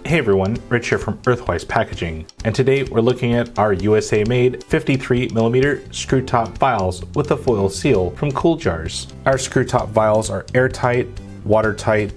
Hey everyone, Rich here from Earthwise Packaging, and today we're looking at our USA-made 53mm screw top vials with a foil seal from CoolJarz. Our screw top vials are airtight, watertight,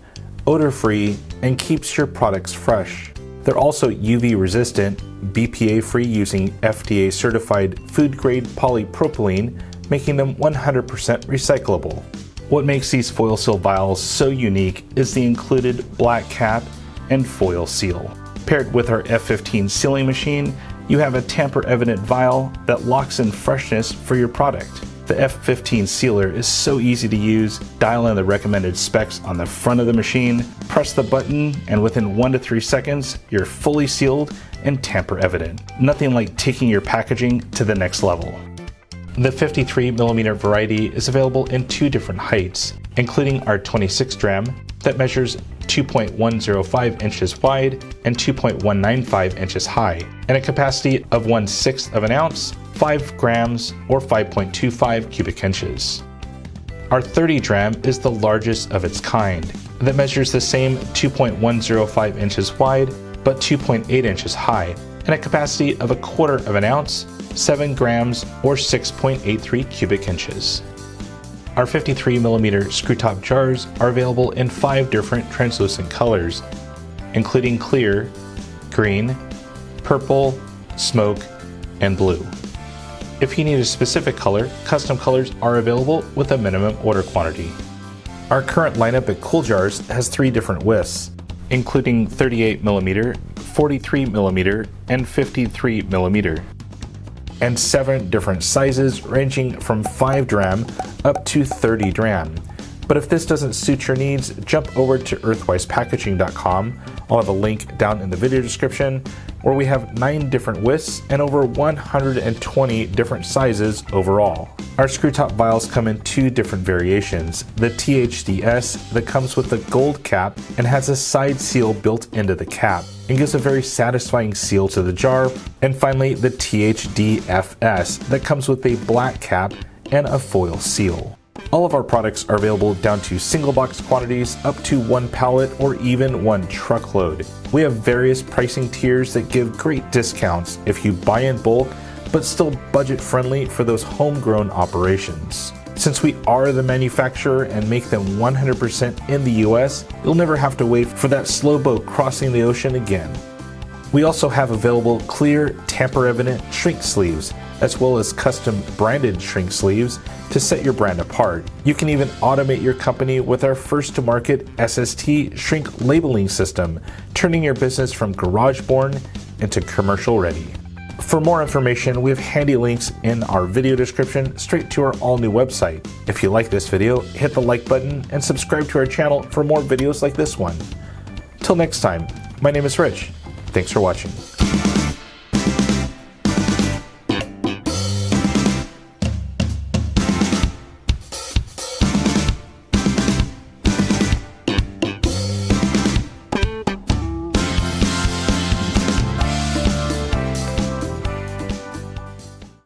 odor-free, and keeps your products fresh. They're also UV resistant, BPA-free using FDA-certified food-grade polypropylene, making them 100% recyclable. What makes these foil seal vials so unique is the included black cap and foil seal. Paired with our F15 sealing machine, you have a tamper-evident vial that locks in freshness for your product. The F15 sealer is so easy to use. Dial in the recommended specs on the front of the machine, press the button, and within 1 to 3 seconds, you're fully sealed and tamper-evident. Nothing like taking your packaging to the next level. The 53mm variety is available in 2 different heights, including our 26 dram that measures 2.105 inches wide and 2.195 inches high, and a capacity of 1/6 of an ounce, 5 grams, or 5.25 cubic inches. Our 30 dram is the largest of its kind, that measures the same 2.105 inches wide, but 2.8 inches high, and a capacity of 1/4 of an ounce, 7 grams, or 6.83 cubic inches. Our 53mm screw top jars are available in 5 different translucent colors, including clear, green, purple, smoke, and blue. If you need a specific color, custom colors are available with a minimum order quantity. Our current lineup at CoolJarz has 3 different widths, including 38mm, 43mm, and 53mm. And 7 different sizes ranging from 5 dram up to 30 dram. But if this doesn't suit your needs, jump over to earthwisepackaging.com. I'll have a link down in the video description where we have 9 different widths and over 120 different sizes overall. Our screw top vials come in 2 different variations. The THDS that comes with a gold cap and has a side seal built into the cap and gives a very satisfying seal to the jar. And finally, the THDFS that comes with a black cap and a foil seal. All of our products are available down to single box quantities up to 1 pallet or even 1 truckload. We have various pricing tiers that give great discounts if you buy in bulk, but still budget friendly for those homegrown operations. Since we are the manufacturer and make them 100% in the US, you'll never have to wait for that slow boat crossing the ocean again. We also have available clear, tamper-evident shrink sleeves, as well as custom branded shrink sleeves to set your brand apart. You can even automate your company with our first-to-market SST shrink labeling system, turning your business from garage-born into commercial-ready. For more information, we have handy links in our video description straight to our all-new website. If you like this video, hit the like button and subscribe to our channel for more videos like this one. Till next time, my name is Rich. Thanks for watching.